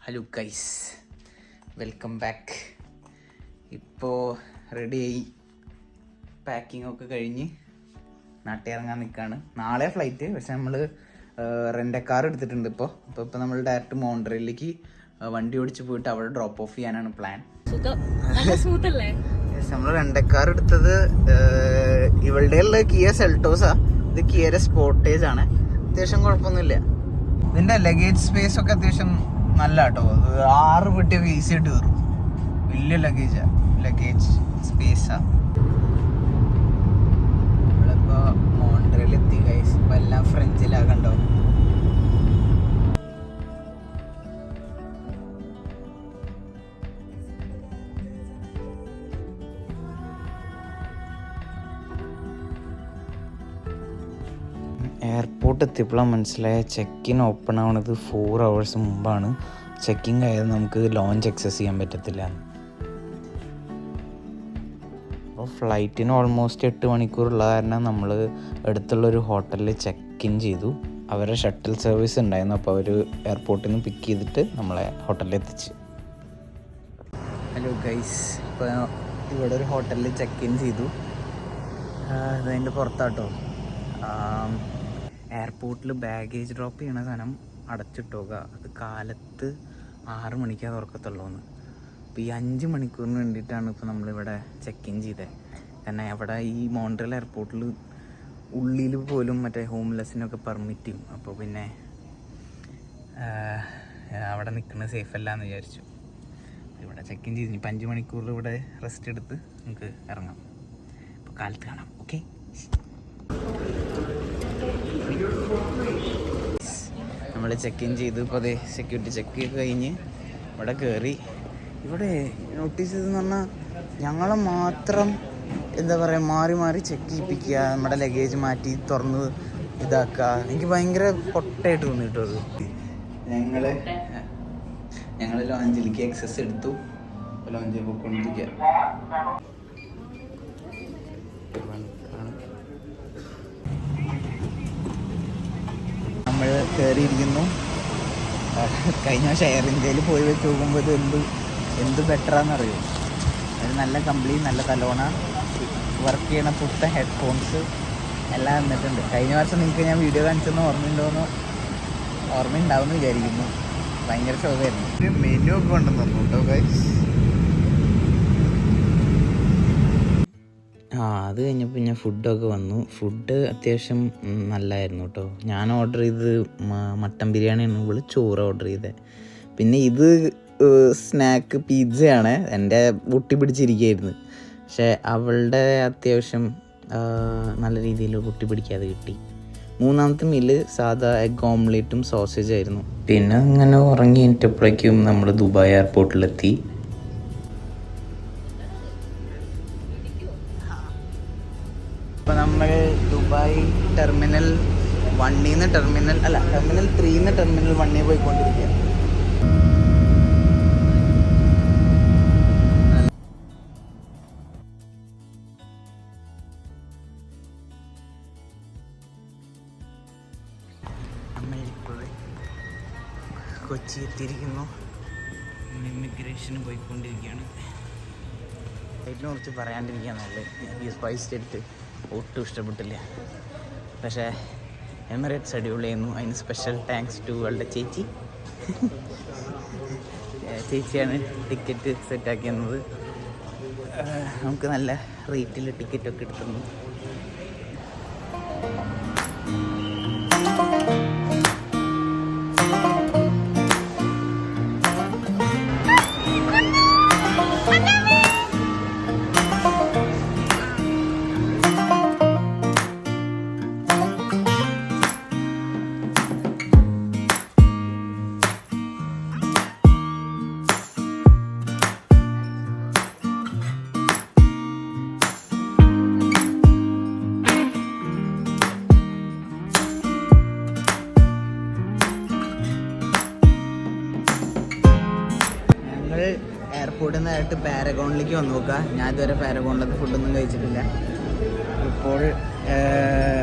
Hello guys, welcome back. ഇപ്പോൾ റെഡിയായി, packing ഒക്കെ കഴിഞ്ഞ് നാട്ടിൽ ഇറങ്ങാൻ നിൽക്കുകയാണ്. നാളെ ഫ്ലൈറ്റ്, പക്ഷെ നമ്മൾ റെൻ്റ് കാർ എടുത്തിട്ടുണ്ട്. ഇപ്പോൾ നമ്മൾ ഡയറക്റ്റ് മോൺട്രിയലിലേക്ക് വണ്ടി ഓടിച്ച് പോയിട്ട് അവിടെ ഡ്രോപ്പ് ഓഫ് ചെയ്യാനാണ് പ്ലാൻ. നമ്മൾ റെൻ്റ് കാർ എടുത്തത് ഇവളുടെ ഉള്ള കിയ സെൽട്ടോസാ. ഇത് കിയയുടെ സ്പോർട്ടേജ് ആണ്. അത്യാവശ്യം കുഴപ്പമൊന്നുമില്ല. ഇതിൻ്റെ ലഗേജ് സ്പേസ് ഒക്കെ അത്യാവശ്യം നല്ല കേട്ടോ. 6 പെട്ടിയൊക്കെ ഈസി ആയിട്ട് കയറും. വലിയ ലഗേജ് സ്പേസാ. നമ്മളിപ്പോൾ മോൺട്രിയൽ എത്തി ഗൈസ്. ഇപ്പം എല്ലാം ഫ്രഞ്ചിലാകണ്ടോ. എയർപോർട്ട് എത്തിയപ്പോഴാണ് മനസ്സിലായ ചെക്കിൻ ഓപ്പൺ ആവണത് 4 hours മുമ്പാണ്. ചെക്കിങ് ആയത് നമുക്ക് ലോഞ്ച് ആക്സസ് ചെയ്യാൻ പറ്റത്തില്ല. അപ്പോൾ ഫ്ലൈറ്റിന് ഓൾമോസ്റ്റ് 8 മണിക്കൂറുള്ള കാരണം നമ്മൾ അടുത്തുള്ളൊരു ഹോട്ടലിൽ ചെക്ക് ഇൻ ചെയ്തു. അവരുടെ ഷട്ടിൽ സർവീസ് ഉണ്ടായിരുന്നു. അപ്പോൾ അവർ എയർപോർട്ടിൽ നിന്ന് പിക്ക് ചെയ്തിട്ട് നമ്മളെ ഹോട്ടലിൽ എത്തിച്ച്. ഹലോ ഗൈസ്, ഇപ്പോൾ ഇവിടെ ഒരു ഹോട്ടലിൽ ചെക്ക് ഇൻ ചെയ്തു. അതിൻ്റെ പുറത്താട്ടോ. എയർപോർട്ടിൽ ബാഗേജ് ഡ്രോപ്പ് ചെയ്യണ സാധനം അടച്ചിട്ടുക. അത് കാലത്ത് 6 മണിക്കാണ് തുറക്കത്തുള്ളൂന്ന്. അപ്പോൾ ഈ 5 മണിക്കൂറിന് വേണ്ടിയിട്ടാണ് ഇപ്പോൾ നമ്മളിവിടെ ചെക്ക് ഇൻ ചെയ്തത്. കാരണം അവിടെ ഈ മോൺട്രിയൽ എയർപോർട്ടിൽ ഉള്ളിൽ പോലും മറ്റേ ഹോംലെസ്സിനൊക്കെ പെർമിറ്റ് ചെയ്യും. അപ്പോൾ പിന്നെ അവിടെ നിൽക്കുന്നത് സേഫ് അല്ല എന്ന് വിചാരിച്ചു. ഇവിടെ ചെക്ക് ഇൻ ചെയ്ത് 5 മണിക്കൂറിൽ ഇവിടെ റെസ്റ്റ് എടുത്ത് നമുക്ക് ഇറങ്ങാം. അപ്പോൾ കാലത്ത് കാണാം. ഓക്കെ, നമ്മൾ ചെക്ക് ഇൻ ചെയ്തു. ഇപ്പോൾ അതെ സെക്യൂരിറ്റി ചെക്ക് കഴിഞ്ഞ് ഇവിടെ കയറി. ഇവിടെ നോട്ടീസ് ചെയ്തെന്ന് പറഞ്ഞാൽ ഞങ്ങളെ മാത്രം എന്താ പറയുക, മാറി മാറി ചെക്ക് ചെയ്യിപ്പിക്കുക, നമ്മുടെ ലഗേജ് മാറ്റി തുറന്ന് ഇതാക്കുക. എനിക്ക് ഭയങ്കര പൊട്ടയായിട്ട് തോന്നി കേട്ടോ അത്. ഞങ്ങൾ ലോഞ്ചിലേക്ക് ആക്സസ് എടുത്തു. ലോഞ്ചിൽ പോയിക്കൊണ്ടിരിക്കുക. നമ്മൾ കയറിയിരിക്കുന്നു. കഴിഞ്ഞ എയർ ഇന്ത്യയിൽ പോയി വെച്ച് നോക്കുമ്പോൾ ഇത് എന്ത് ബെറ്ററാണെന്നറിയും. അത് നല്ല കംപ്ലീറ്റ്, നല്ല തലോണ, വർക്ക് ചെയ്യണ പുട്ട ഹെഡ്ഫോൺസ് എല്ലാം വന്നിട്ടുണ്ട്. കഴിഞ്ഞ വർഷം നിങ്ങൾക്ക് ഞാൻ വീഡിയോ കാണിച്ചെന്ന് ഓർമ്മയുണ്ടാവുമെന്ന് വിചാരിക്കുന്നു. ഭയങ്കര ഷോക്കായിരുന്നു. ഒരു മെനു ഒക്കെ ഉണ്ടെന്ന് തോന്നുന്നു കേട്ടോ ഗൈസ്. അത് കഴിഞ്ഞപ്പോൾ ഞാൻ ഫുഡൊക്കെ വന്നു. ഫുഡ് അത്യാവശ്യം നല്ലതായിരുന്നു കേട്ടോ. ഞാൻ ഓർഡർ ചെയ്തത് മട്ടൻ ബിരിയാണിയാണ്. ഇവള് ചോറ് ഓർഡർ ചെയ്തത്. പിന്നെ ഇത് സ്നാക്ക് പിസ്സയാണ്. എൻ്റെ പൊട്ടി പിടിച്ചിരിക്കുകയായിരുന്നു. പക്ഷേ അവളുടെ അത്യാവശ്യം നല്ല രീതിയിൽ പൊട്ടി പിടിക്കാതെ കിട്ടി. 3ാമത്തെ മീല് സാധാ എഗ് ഓംലേറ്റും സോസേജ് ആയിരുന്നു. പിന്നെ അങ്ങനെ ഉറങ്ങി കഴിഞ്ഞപ്പോഴേക്കും നമ്മൾ ദുബായ് എയർപോർട്ടിലെത്തി. ഇപ്പോൾ നമ്മൾ ദുബായ് ടെർമിനൽ 1 ടെർമിനൽ 3 ടെർമിനൽ 1 പോയിക്കൊണ്ടിരിക്കുക. നമ്മളിപ്പോൾ കൊച്ചി എത്തിയിരിക്കുന്നു. ഇമിഗ്രേഷന് പോയിക്കൊണ്ടിരിക്കുകയാണ്. ഫ്ലൈറ്റിനെ കുറിച്ച് പറയാണ്ടിരിക്കുക നല്ലത്. എനിക്ക് സ്പൈസ് ജെറ്റ് ഒട്ടും ഇഷ്ടപ്പെട്ടില്ല. പക്ഷേ എമിറേറ്റ്സ് അടിപൊളിയായിരുന്നു. അതിന് സ്പെഷ്യൽ താങ്ക്സ് ടു അവളുടെ ചേച്ചിയാണ് ടിക്കറ്റ് സെറ്റാക്കി തന്നത്. നമുക്ക് നല്ല റേറ്റിൽ ടിക്കറ്റൊക്കെ എടുത്തു. എയർപോർട്ടിൽ നിന്നായിട്ട് പാരഗോണിലേക്ക് വന്നു നോക്കുക. ഞാൻ ഇതുവരെ പാരഗോണിലത്തെ ഫുഡൊന്നും കഴിച്ചിട്ടില്ല. ഇപ്പോൾ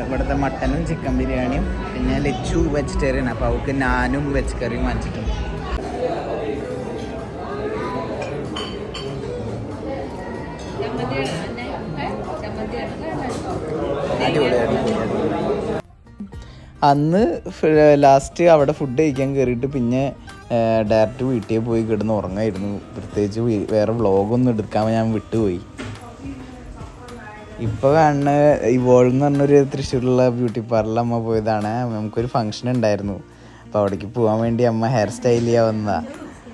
ഇവിടുത്തെ മട്ടനും ചിക്കൻ ബിരിയാണിയും പിന്നെ ലച്ചു വെജിറ്റേറിയൻ. അപ്പോൾ അവൾക്ക് നാനും വെജ് കറിയും വാങ്ങിച്ചിട്ടുണ്ട്. അന്ന് ലാസ്റ്റ് അവിടെ ഫുഡ് കഴിക്കാൻ കയറിയിട്ട് പിന്നെ ഡയറക്റ്റ് വീട്ടിൽ പോയി കിടന്ന് ഉറങ്ങായിരുന്നു. പ്രത്യേകിച്ച് വേറെ വ്ളോഗൊന്നും എടുക്കാൻ ഞാൻ വിട്ടുപോയി. ഇപ്പോൾ കാണുന്ന ഇവോൾ എന്ന് പറഞ്ഞൊരു തൃശ്ശൂരിലുള്ള ബ്യൂട്ടി പാർലറിൽ അമ്മ പോയതാണ്. നമുക്കൊരു ഫംഗ്ഷൻ ഉണ്ടായിരുന്നു, അപ്പോൾ അവിടേക്ക് പോകാൻ വേണ്ടി അമ്മ ഹെയർ സ്റ്റൈൽ ചെയ്യാൻ വന്നതാണ്.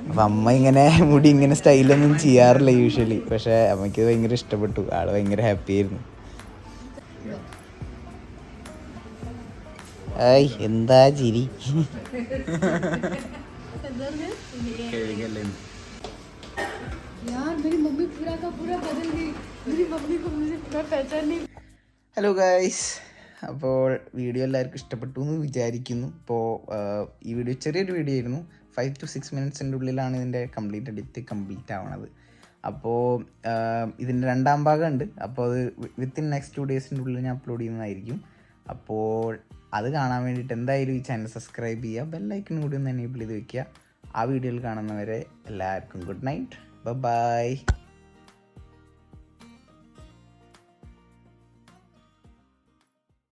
അപ്പം അമ്മ ഇങ്ങനെ മുടി ഇങ്ങനെ സ്റ്റൈലൊന്നും ചെയ്യാറില്ല യൂഷ്വലി, പക്ഷേ അമ്മയ്ക്ക് ഭയങ്കര ഇഷ്ടപ്പെട്ടു. ആൾ ഭയങ്കര ഹാപ്പി ആയിരുന്നു. ഏയ് എന്താ ചിരി. ഹലോ ഗൈസ്, അപ്പോൾ വീഡിയോ എല്ലാവർക്കും ഇഷ്ടപ്പെട്ടു എന്ന് വിചാരിക്കുന്നു. ഇപ്പോൾ ഈ വീഡിയോ ചെറിയൊരു വീഡിയോ ആയിരുന്നു. 5 to 6 മിനിറ്റ്സിൻ്റെ ഉള്ളിലാണ് ഇതിൻ്റെ കംപ്ലീറ്റ് ആവണത്. അപ്പോൾ ഇതിൻ്റെ രണ്ടാം ഭാഗം ഉണ്ട്. അപ്പോൾ അത് വിത്തിൻ നെക്സ്റ്റ് 2 ഡേയ്സിൻ്റെ ഉള്ളിൽ ഞാൻ അപ്ലോഡ് ചെയ്യുന്നതായിരിക്കും. അപ്പോൾ അത് കാണാൻ വേണ്ടിയിട്ട് എന്തായാലും ഈ ചാനൽ സബ്സ്ക്രൈബ് ചെയ്യുക, ബെല്ലൈക്കൺ കൂടി ഒന്ന് എനേബിൾ ചെയ്ത് വെക്കുക. ആ വീഡിയോയിൽ കാണുന്നവരെ എല്ലാവർക്കും ഗുഡ് നൈറ്റ്, ബൈ.